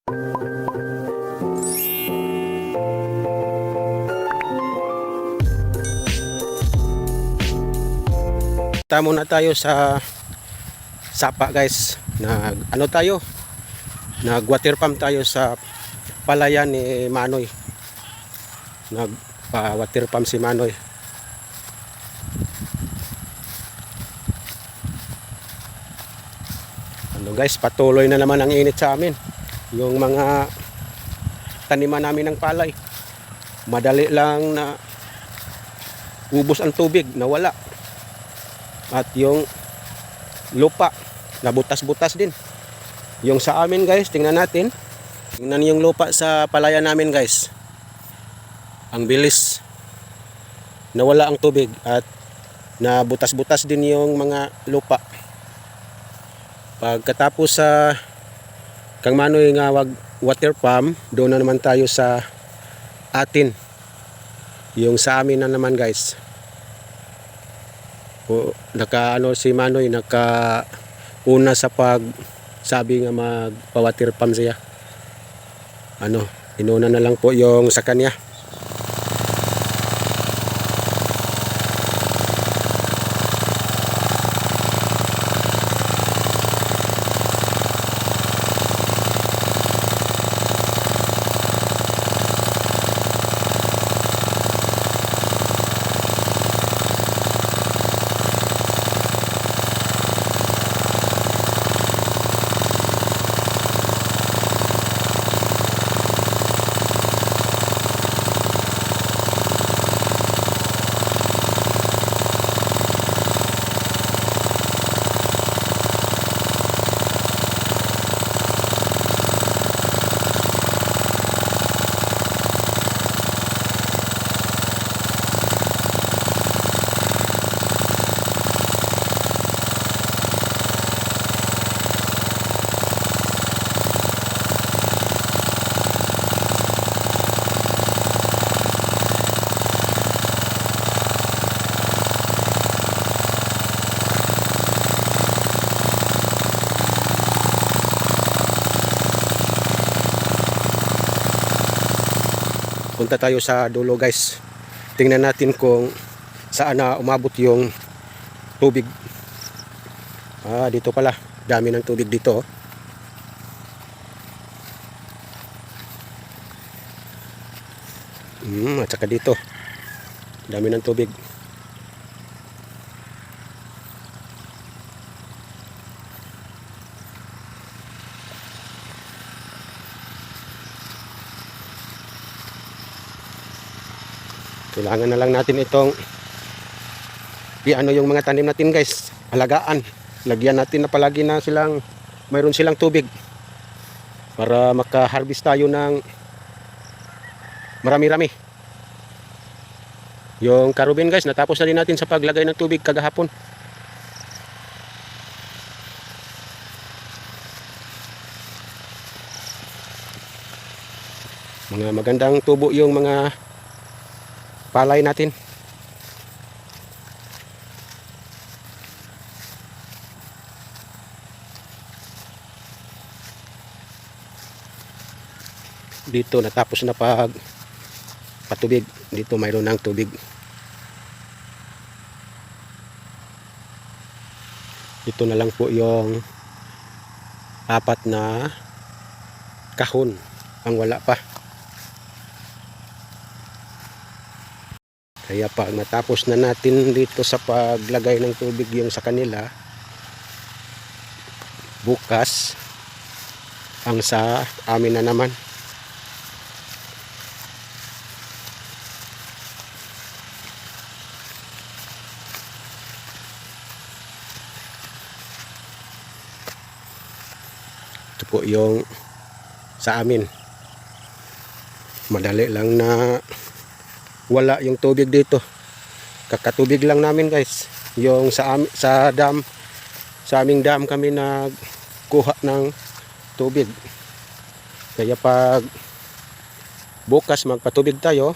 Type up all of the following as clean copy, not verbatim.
Tamo na tayo sa sapa guys. Nag water pump tayo sa palayan ni Manoy. Nagpa water pump si Manoy. Guys, patuloy na naman ang init sa amin. Yung mga taniman namin ng palay, madali lang na ubos ang tubig, nawala. At yung lupa, nabutas-butas din. Yung sa amin guys, tingnan natin. Tingnan yung lupa sa palayan namin guys. Ang bilis. Nawala ang tubig at nabutas-butas din yung mga lupa. Pagkatapos sa Kang Manoy nga water pump, doon na naman tayo sa atin. Yung sa amin na naman guys. Si Manoy una sa sabi nga magpa-water pump siya. Inuna na lang po yung sa kanya. Punta tayo sa dulo guys. Tingnan natin kung saan na umabot yung tubig. Dito pala. Dami ng tubig dito. At saka dito. Dami ng tubig. Kailangan na lang natin itong yung mga tanim natin guys, alagaan. Lagyan natin na palagi na mayroon silang tubig para maka-harvest tayo ng marami-rami. Yung karubin guys, natapos na din natin sa paglagay ng tubig kagahapon. Mga magandang tubo yung mga palay natin. Dito natapos na patubig. Dito mayroon ng tubig. Dito na lang po yung 4 na kahon ang wala pa. Kaya pag natapos na natin dito sa paglagay ng tubig yung sa kanila, bukas ang sa amin na naman. Ito po yung sa amin. Madali lang na wala yung tubig dito. Kakatubig lang namin guys. Yung sa dam, sa aming dam kami nagkuha ng tubig. Kaya pag bukas magpatubig tayo,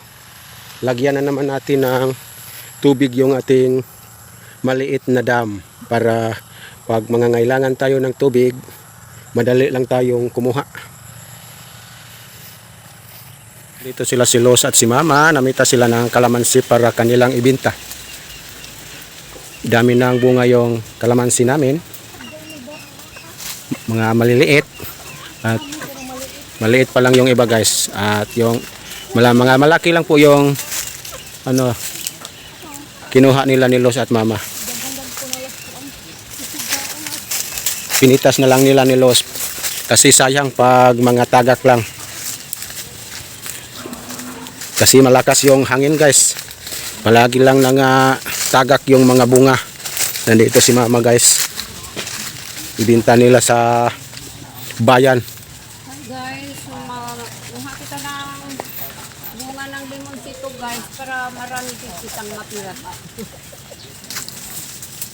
lagyan na naman natin ng tubig yung ating maliit na dam para pag mangangailangan tayo ng tubig, madali lang tayong kumuha. Dito sila si Los at si Mama. Namita sila ng kalamansi para kanilang ibinta. Dami ng bunga yung kalamansi namin. Mga maliliit. At maliit pa lang yung iba guys. At yung mga malaki lang po yung kinuha nila ni Los at Mama. Pinitas na lang nila ni Los. Kasi sayang pag mga tagak lang. Kasi malakas yung hangin guys. Palagi lang tagak yung mga bunga. Nandito si Mama guys. Ibinta nila sa bayan. Hi guys, kumuha kita ng bunga ng limonsito guys para marami kitang matira.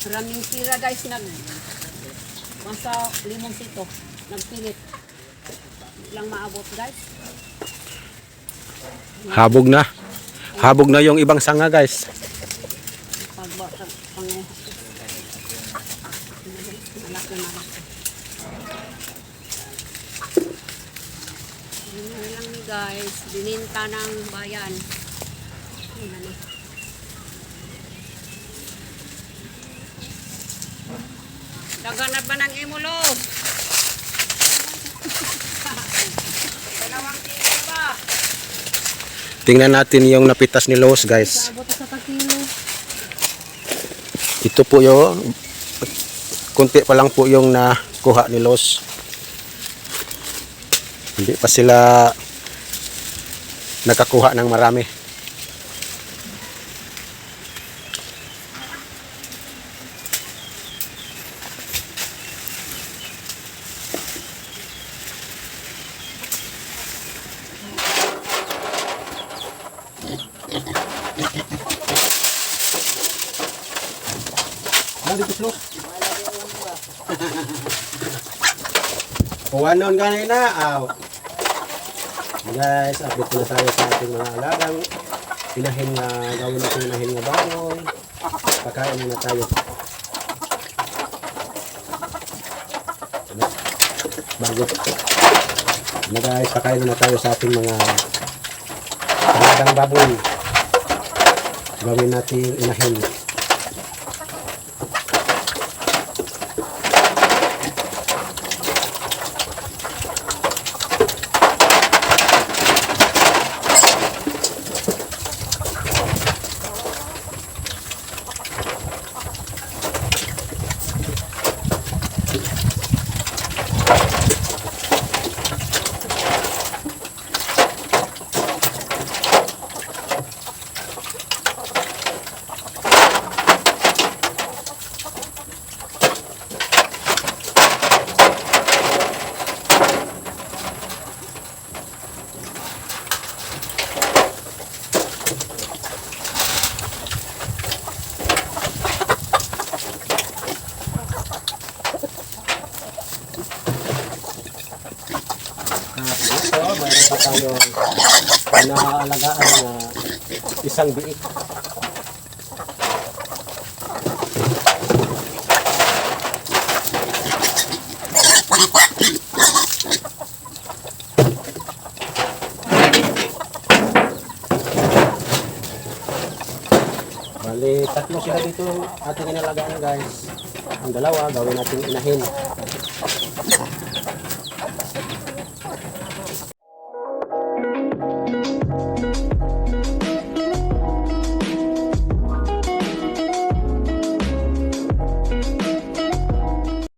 Maraming tira guys masa limonsito. Nagpilit. Lang maabot guys. Habog na. Habog na yung ibang sanga guys. Pagbata pango. Malaki na. Yun lang ni guys, bininta ng bayan. Ayan. Daganat ba ng imulo? Dalawang kilo ba? Tingnan natin yung napitas ni Los guys. Abot sa kilo. Ito po yung kunti pa lang po yung nakuha ni Los. Hindi pa sila nakakuha ng marami. Kuwanon kanina, guys, update na tayo sa ating mga alagang inahin na gawin natin inahin na baboy. Pakain muna tayo. Bago. Guys, pakain muna tayo sa ating mga alagang baboy. Gawin natin inahin. Mayroon pa tayong inaalagaan na isang biik. Bali, tatlo sila dito ating inalagaan guys. Ang dalawa, gawin natin inahin.